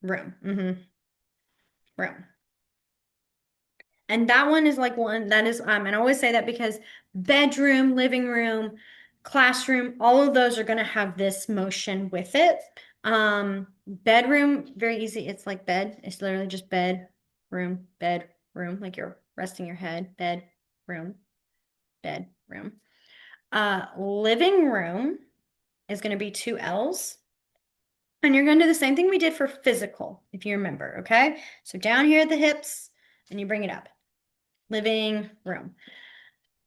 Speaker 1: Room. Room. And that one is like one that is, and I always say that because bedroom, living room, classroom, all of those are going to have this motion with it. Bedroom, very easy. It's like bed. It's literally just bed, room, like you're resting your head, room, bed, room. Living room is going to be two L's. And you're going to do the same thing we did for physical, if you remember, okay? So down here at the hips, and you bring it up. Living room.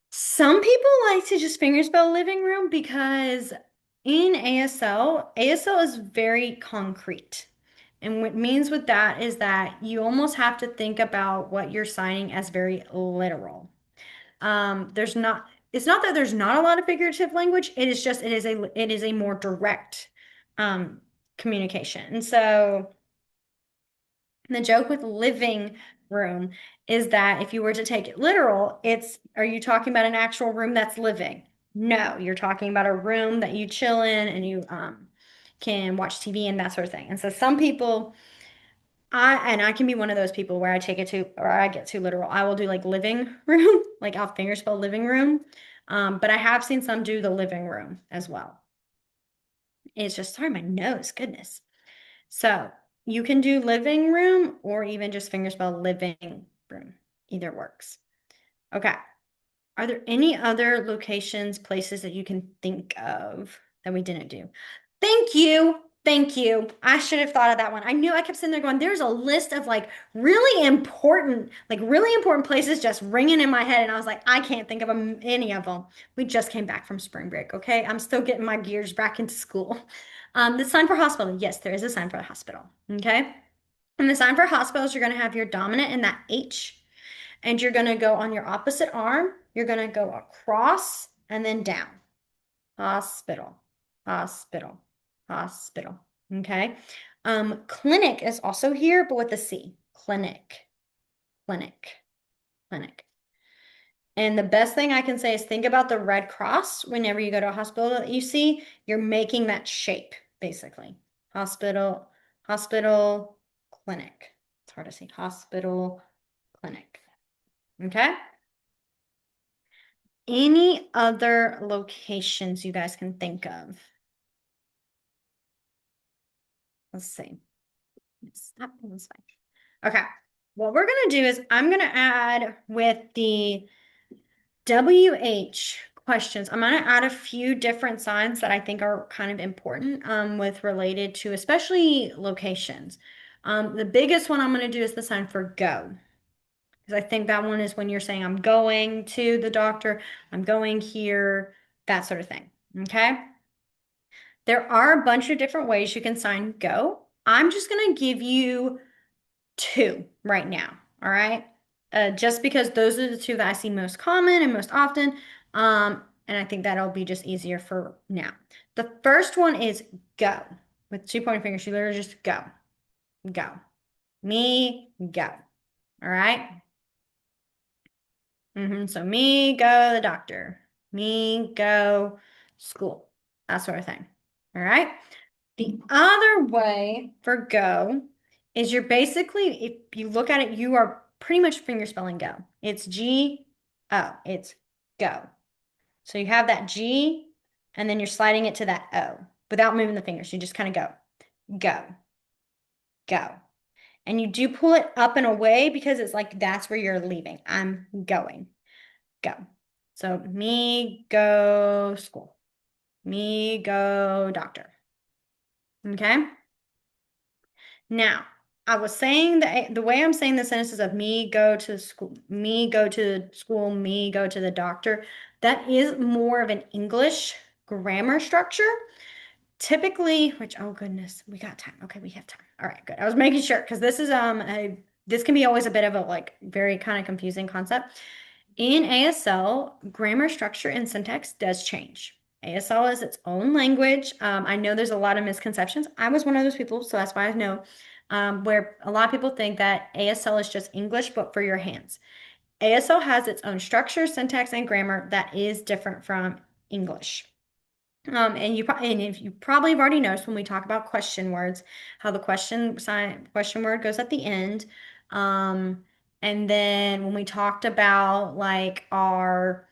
Speaker 1: Some people like to just fingerspell living room because in ASL is very concrete. And what it means with that is that you almost have to think about what you're signing as very literal. There's not, it's not that there's not a lot of figurative language. It is just, it is a more direct, um, communication. And so the joke with living room is that if you were to take it literal, are you talking about an actual room that's living? No, you're talking about a room that you chill in and you can watch TV and that sort of thing. And so some people, I can be one of those people where I take it to, or I get too literal. I will do like living room, like I'll fingerspell living room. But I have seen some do the living room as well. It's just, sorry, my nose, goodness. So you can do living room or even just fingerspell living room. Either works. Okay. Are there any other locations, places that you can think of that we didn't do? Thank you. Thank you. I should have thought of that one. I knew I kept sitting there going, there's a list of really important places just ringing in my head. And I was like, I can't think of any of them. We just came back from spring break. Okay. I'm still getting my gears back into school. The sign for hospital. Yes, there is a sign for the hospital. Okay. And the sign for hospitals, you're going to have your dominant in that H, and you're going to go on your opposite arm. You're going to go across and then down. Hospital, hospital, hospital. Okay. Clinic is also here, but with a C. Clinic, clinic, clinic. And the best thing I can say is think about the Red Cross whenever you go to a hospital that you see, you're making that shape, basically. Hospital, hospital, clinic. It's hard to say. Hospital, clinic. Okay. Any other locations you guys can think of? Let's see. Stop this way. Okay. What we're going to do is I'm going to add with the WH questions. I'm going to add a few different signs that I think are kind of important with related to especially locations. The biggest one I'm going to do is the sign for go. Because I think that one is when you're saying I'm going to the doctor, I'm going here, that sort of thing. Okay. There are a bunch of different ways you can sign go. I'm just going to give you two right now. All right. Just because those are the two that I see most common and most often. And I think that'll be just easier for now. The first one is go with two pointing fingers. You literally just go, go, me, go. All right. So me, go the doctor, me, go school, that sort of thing. All right. The other way for go is you're basically, if you look at it, you are pretty much finger spelling go. It's G-O. It's go. So you have that G and then you're sliding it to that O without moving the fingers. You just kind of go, go. And you do pull it up and away because it's like that's where you're leaving. I'm going, go. So me, go school. Me, go doctor. Okay. Now, I was saying that the way I'm saying the sentences of me go to school, me go to school, me go to the doctor, that is more of an English grammar structure. Typically, which oh goodness, we got time. Okay, we have time. All right, good. I was making sure because this can be always a bit of a like very kind of confusing concept. In ASL, grammar structure and syntax does change. ASL is its own language. I know there's a lot of misconceptions. I was one of those people, so that's why I know where a lot of people think that ASL is just English, but for your hands. ASL has its own structure, syntax, and grammar that is different from English. And if you probably have already noticed when we talk about question words, how the question word goes at the end. Um, and then when we talked about like our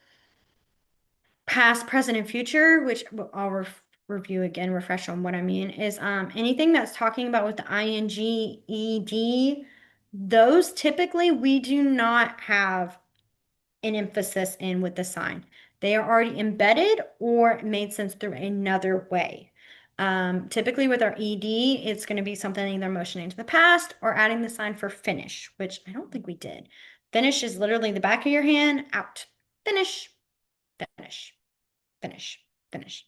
Speaker 1: past, present, and future, which I'll review again, refresh on what I mean, is anything that's talking about with the ing, ed, those typically we do not have an emphasis in with the sign. They are already embedded or made sense through another way. Typically with our ed, it's going to be something either motioning to the past or adding the sign for finish, which I don't think we did. Finish is literally the back of your hand out. Finish, finish, finish, finish.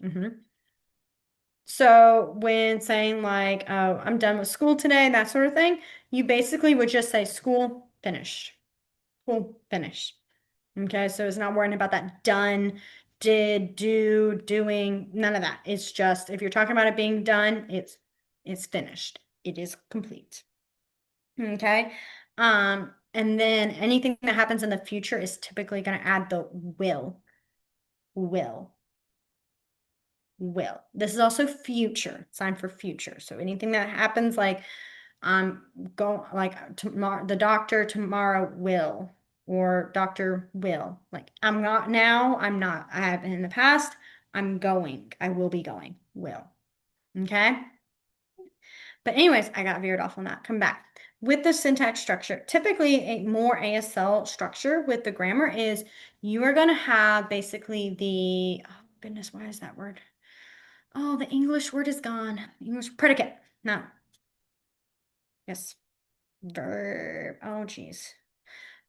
Speaker 1: So when saying like, oh, I'm done with school today, that sort of thing, you basically would just say school finished. School finished. Okay, so it's not worrying about that done, did, do, doing, none of that. It's just if you're talking about it being done, it's finished. It is complete. Okay. And then anything that happens in the future is typically going to add the will, will. This is also future, sign for future. So anything that happens like go like tomorrow, the doctor tomorrow will, or doctor will. Like I'm not now, I'm not. I have in the past, I'm going. I will be going. Will. Okay? But anyways, I got veered off on that. Come back. With the syntax structure, typically a more ASL structure with the grammar is you are going to have basically the, oh goodness, why is that word? Oh, the English word is gone. English predicate. No. Yes. Verb. Oh, geez.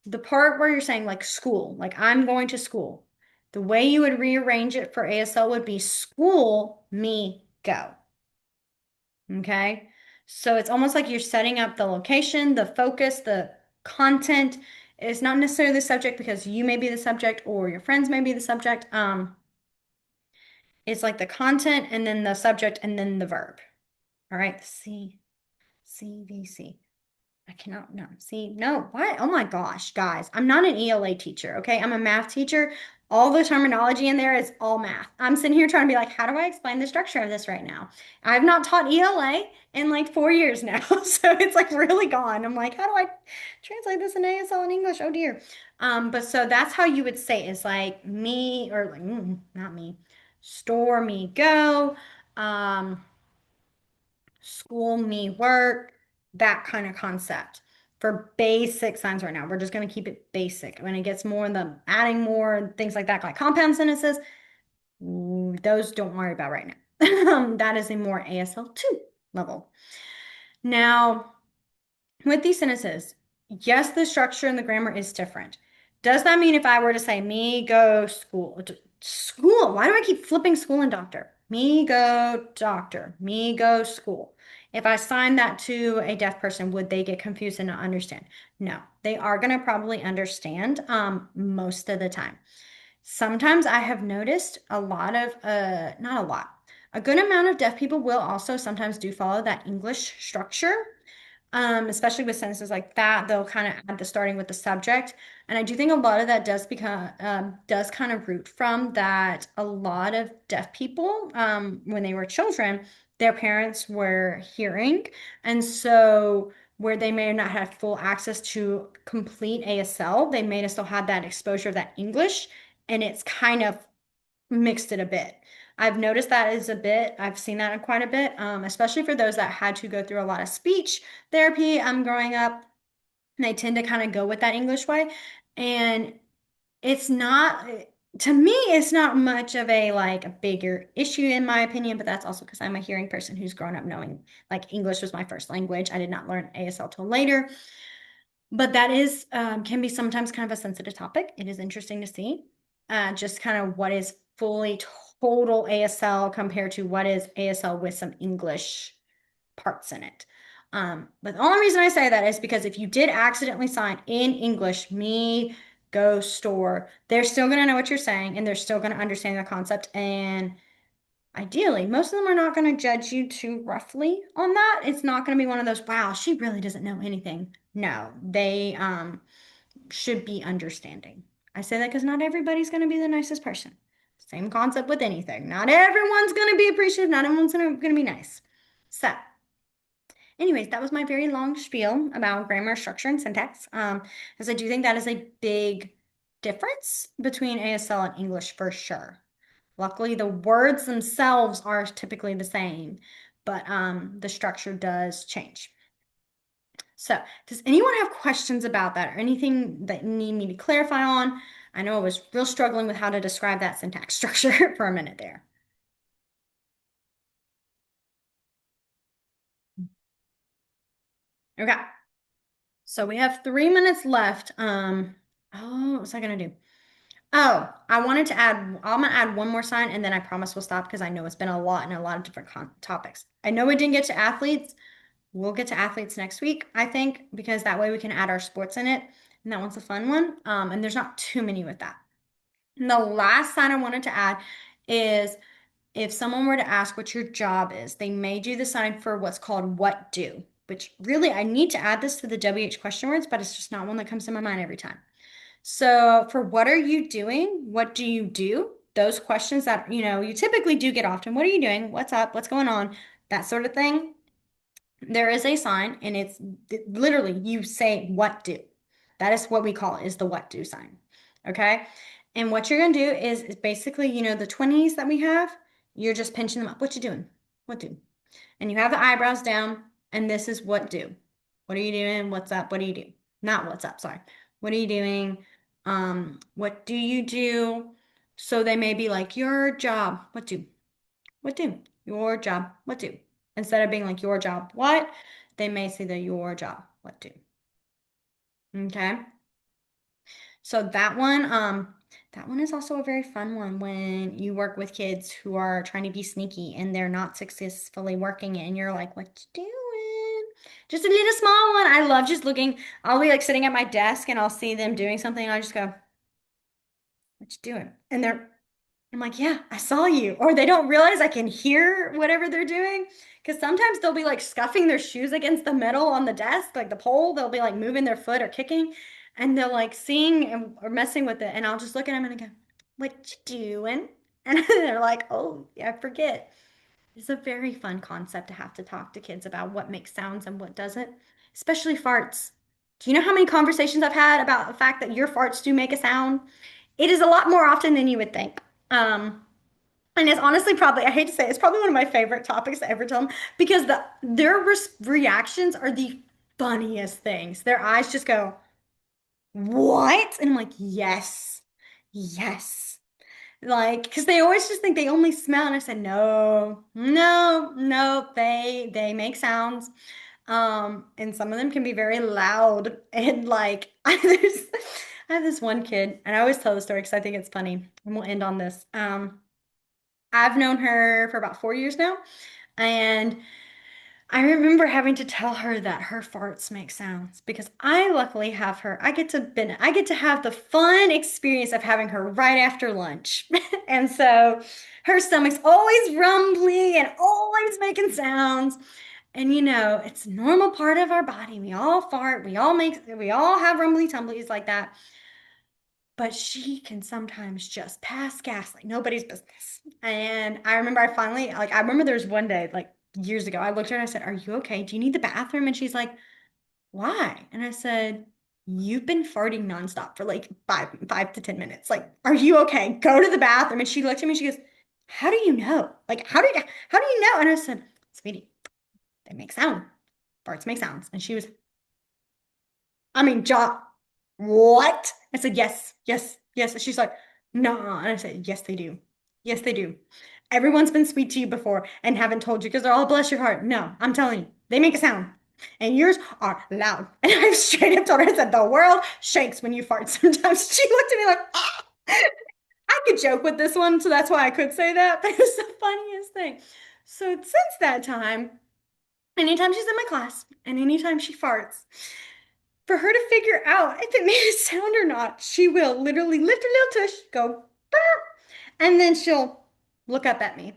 Speaker 1: The part where you're saying like school, like I'm going to school. The way you would rearrange it for ASL would be school me go. Okay. So it's almost like you're setting up the location, the focus, the content. It's not necessarily the subject because you may be the subject or your friends may be the subject. It's like the content and then the subject and then the verb. All right. CVC. I cannot, no. See, no, what? Oh my gosh, guys. I'm not an ELA teacher, okay? I'm a math teacher. All the terminology in there is all math. I'm sitting here trying to be like, how do I explain the structure of this right now? I've not taught ELA in like 4 years now. So it's like really gone. I'm like, how do I translate this in ASL in English? Oh dear. But so that's how you would say it, is like me or like, not me, store me go. Um, school, me, work, that kind of concept. For basic signs right now, we're just going to keep it basic. When it gets more in the adding more things like compound sentences, those don't worry about right now. That is a more ASL2 level. Now, with these sentences, yes, the structure and the grammar is different. Does that mean if I were to say me go school, school, why do I keep flipping school and doctor? Me go doctor, me go school. If I sign that to a deaf person, would they get confused and not understand? No, they are going to probably understand most of the time. Sometimes I have noticed a lot of, not a lot, a good amount of deaf people will also sometimes do follow that English structure, especially with sentences like that. They'll kind of add the starting with the subject. And I do think a lot of that does kind of root from that a lot of deaf people, when they were children, their parents were hearing. And so where they may not have full access to complete ASL, they may have still had that exposure of that English, and it's kind of mixed it a bit. I've noticed that is a bit, I've seen that quite a bit, especially for those that had to go through a lot of speech therapy growing up. They tend to kind of go with that English way. And it's not, to me, it's not much of a like a bigger issue in my opinion, but that's also because I'm a hearing person who's grown up knowing like English was my first language. I did not learn ASL till later. But that is can be sometimes kind of a sensitive topic. It is interesting to see just kind of what is fully total ASL compared to what is ASL with some English parts in it. But the only reason I say that is because if you did accidentally sign in English, me go store, they're still going to know what you're saying and they're still going to understand the concept. And ideally, most of them are not going to judge you too roughly on that. It's not going to be one of those, wow, she really doesn't know anything. No, they should be understanding. I say that because not everybody's going to be the nicest person. Same concept with anything. Not everyone's going to be appreciative. Not everyone's going to be nice. So, anyways, that was my very long spiel about grammar, structure, and syntax. As I do think that is a big difference between ASL and English for sure. Luckily, the words themselves are typically the same, but the structure does change. So, does anyone have questions about that or anything that you need me to clarify on? I know I was real struggling with how to describe that syntax structure for a minute there. Okay, so we have 3 minutes left. Oh, what was I gonna do? Oh, I wanted to add, I'm gonna add one more sign and then I promise we'll stop because I know it's been a lot and a lot of different topics. I know we didn't get to athletes. We'll get to athletes next week, I think, because that way we can add our sports in it. And that one's a fun one. And there's not too many with that. And the last sign I wanted to add is if someone were to ask what your job is, they may do the sign for what's called what do, which really I need to add this to the WH question words, but it's just not one that comes to my mind every time. So for what are you doing? What do you do? Those questions that, you typically do get often. What are you doing? What's up? What's going on? That sort of thing. There is a sign and it's literally you say what do. That is what we call it, is the what do sign. Okay. And what you're going to do is basically, the 20s that we have, you're just pinching them up. What you doing? What do? And you have the eyebrows down and this is what do. What are you doing? What's up? What do you do? Not what's up, sorry. What are you doing? What do you do? So they may be like your job. What do? What do? Your job, what do? Instead of being like your job, what? They may say the your job, what do? Okay. So that one is also a very fun one when you work with kids who are trying to be sneaky and they're not successfully working it, and you're like, what you doing? Just a little small one. I love just looking. I'll be like sitting at my desk and I'll see them doing something, and I just go, what you doing? And I'm like, yeah, I saw you. Or they don't realize I can hear whatever they're doing. Because sometimes they'll be like scuffing their shoes against the metal on the desk, like the pole. They'll be like moving their foot or kicking. And they'll like seeing or messing with it. And I'll just look at them and I go, what you doing? And they're like, oh, yeah, I forget. It's a very fun concept to have to talk to kids about what makes sounds and what doesn't, especially farts. Do you know how many conversations I've had about the fact that your farts do make a sound? It is a lot more often than you would think. And it's honestly probably, I hate to say it, it's probably one of my favorite topics to ever tell them because their reactions are the funniest things. Their eyes just go, what? And I'm like, yes, yes. Like, because they always just think they only smell. And I said, no, no, no, they make sounds. And some of them can be very loud. And like, I have this one kid, and I always tell the story because I think it's funny. And we'll end on this. I've known her for about 4 years now, and I remember having to tell her that her farts make sounds because I luckily have her. I get to have the fun experience of having her right after lunch. And so her stomach's always rumbly and always making sounds. And it's a normal part of our body. We all fart, we all have rumbly tumblies like that. But she can sometimes just pass gas like nobody's business. And I remember I remember there was one day, like years ago, I looked at her and I said, are you okay? Do you need the bathroom? And she's like, why? And I said, you've been farting nonstop for like 5 to 10 minutes. Like, are you okay? Go to the bathroom. And she looked at me, she goes, how do you know? Like, how do you know? And I said, sweetie, they make sound. Farts make sounds. And she was, I mean, what? I said, yes, yes, yes. And she's like, no. And I said, yes, they do. Yes, they do. Everyone's been sweet to you before and haven't told you because they're all bless your heart. No, I'm telling you, they make a sound. And yours are loud. And I straight up told her, I said, the world shakes when you fart sometimes. She looked at me like, ah. I could joke with this one, so that's why I could say that. But it was the funniest thing. So since that time, anytime she's in my class and anytime she farts, for her to figure out if it made a sound or not, she will literally lift her little tush, go, "Burp," and then she'll look up at me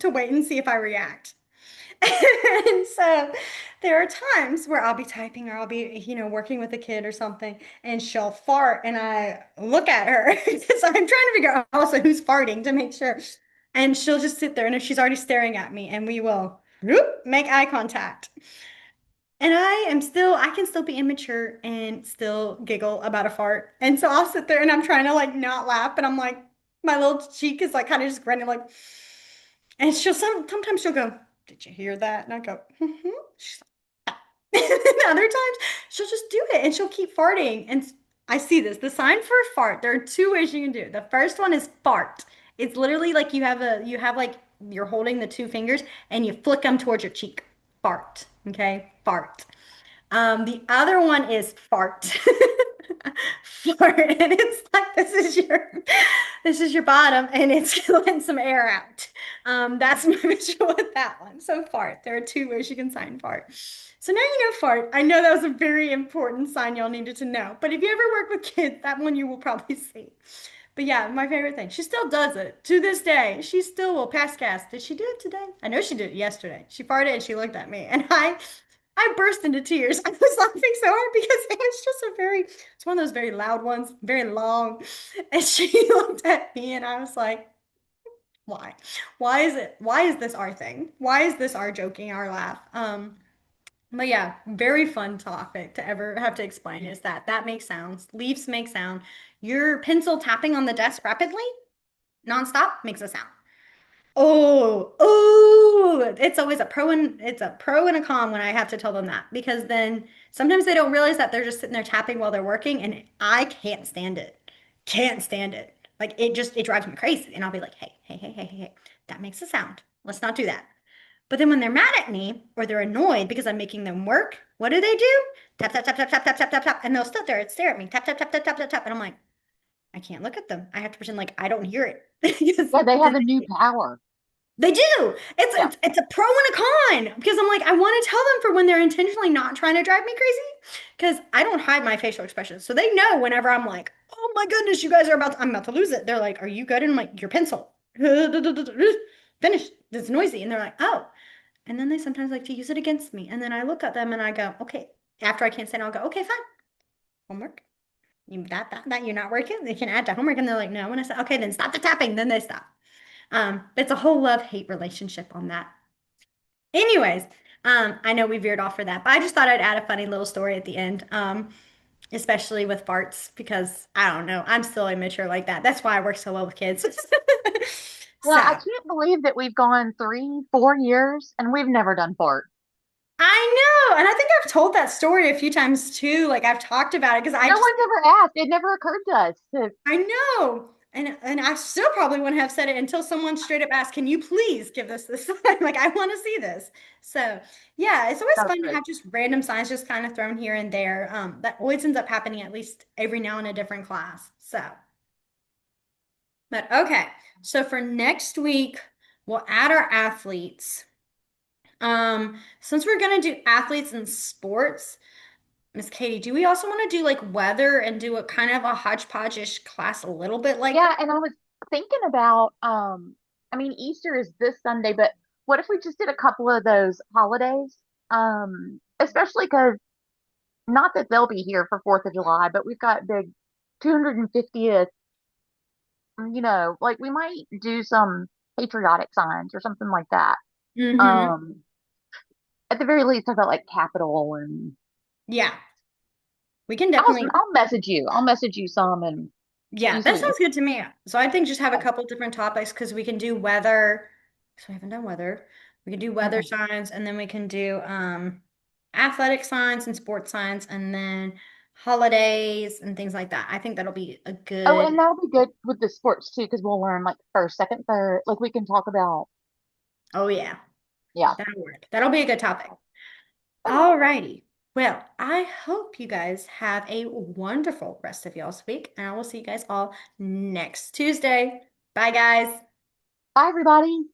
Speaker 1: to wait and see if I react. And so there are times where I'll be typing or I'll be, working with a kid or something, and she'll fart, and I look at her because I'm trying to figure out also who's farting to make sure. And she'll just sit there, and if she's already staring at me, and we will whoop, make eye contact. And I can still be immature and still giggle about a fart. And so I'll sit there and I'm trying to like not laugh, but I'm like, my little cheek is like kind of just grinning, like, and sometimes she'll go, did you hear that? And I go, mm-hmm. She's like, and other times she'll just do it and she'll keep farting. And I see this. The sign for a fart, there are two ways you can do it. The first one is fart. It's literally like you have like you're holding the two fingers and you flick them towards your cheek. Fart. Okay? Fart. The other one is fart. Fart. And it's like this is your bottom and it's letting some air out. That's my visual with that one. So fart. There are two ways you can sign fart. So now you know fart. I know that was a very important sign y'all needed to know. But if you ever work with kids, that one you will probably see. But yeah, my favorite thing. She still does it to this day. She still will pass gas. Did she do it today? I know she did it yesterday. She farted and she looked at me, and I burst into tears. I was laughing so hard because it was just it's one of those very loud ones, very long. And she looked at me, and I was like, why? Why is this our thing? Why is this our joking, our laugh? But yeah, very fun topic to ever have to explain is that makes sounds. Leaves make sound. Your pencil tapping on the desk rapidly, nonstop, makes a sound. Oh, it's a pro and a con when I have to tell them that because then sometimes they don't realize that they're just sitting there tapping while they're working, and I can't stand it. Can't stand it. Like it drives me crazy. And I'll be like, hey, hey, hey, hey, hey, hey, that makes a sound. Let's not do that. But then when they're mad at me or they're annoyed because I'm making them work, what do? Tap, tap, tap, tap, tap, tap, tap, tap, tap. And they'll sit there and stare at me. Tap, tap, tap, tap, tap, tap, tap. And I'm like, I can't look at them. I have to pretend like I don't hear it. Because
Speaker 2: Yeah, they have a new power.
Speaker 1: they do.
Speaker 2: Yeah.
Speaker 1: It's a pro and a con because I'm like, I want to tell them for when they're intentionally not trying to drive me crazy. Because I don't hide my facial expressions. So they know whenever I'm like, oh my goodness, you guys are I'm about to lose it. They're like, are you good? And I'm like, your pencil. Finish. It's noisy. And they're like, oh. And then they sometimes like to use it against me. And then I look at them and I go, okay. After I can't stand, I'll go, okay, fine. Homework. That you're not working. They can add to homework. And they're like, no. And I say, okay, then stop the tapping. Then they stop. It's a whole love-hate relationship on that. Anyways, I know we veered off for that, but I just thought I'd add a funny little story at the end. Especially with farts, because I don't know, I'm still immature like that. That's why I work so well with kids.
Speaker 2: Well, I
Speaker 1: So
Speaker 2: can't believe that we've gone 3, 4 years and we've never done fart.
Speaker 1: I know, and I think I've told that story a few times too. Like I've talked about it because
Speaker 2: No one's ever asked. It never occurred to us to,
Speaker 1: I know. And I still probably wouldn't have said it until someone straight up asked, "Can you please give this sign?" Like I want to see this. So yeah, it's always
Speaker 2: that's
Speaker 1: fun to
Speaker 2: great.
Speaker 1: have just random signs just kind of thrown here and there. That always ends up happening at least every now in a different class. So, but okay. So for next week, we'll add our athletes. Since we're gonna do athletes and sports, Miss Katie, do we also want to do like weather and do a kind of a hodgepodge-ish class a little bit like
Speaker 2: Yeah, and I was thinking about, I mean, Easter is this Sunday, but what if we just did a couple of those holidays? Especially because not that they'll be here for 4th of July, but we've got big 250th, like we might do some patriotic signs or something like that.
Speaker 1: mm-hmm.
Speaker 2: Um, at the very least, I felt like Capitol and
Speaker 1: Yeah, we can
Speaker 2: I'll
Speaker 1: definitely.
Speaker 2: I'll message you. I'll message you some and
Speaker 1: Yeah,
Speaker 2: you see
Speaker 1: that
Speaker 2: what you
Speaker 1: sounds good to me. So I think just have a
Speaker 2: think.
Speaker 1: couple different topics because we can do weather. So we haven't done weather. We can do weather
Speaker 2: Mm-mm.
Speaker 1: signs and then we can do athletic signs and sports signs and then holidays and things like that. I think that'll be a
Speaker 2: Oh,
Speaker 1: good.
Speaker 2: and that'll be good with the sports too, because we'll learn like first, second, third. Like we can talk about,
Speaker 1: Oh yeah,
Speaker 2: yeah.
Speaker 1: that'll work. That'll be a good topic.
Speaker 2: Okay.
Speaker 1: All righty. Well, I hope you guys have a wonderful rest of y'all's week, and I will see you guys all next Tuesday. Bye, guys.
Speaker 2: Bye, everybody.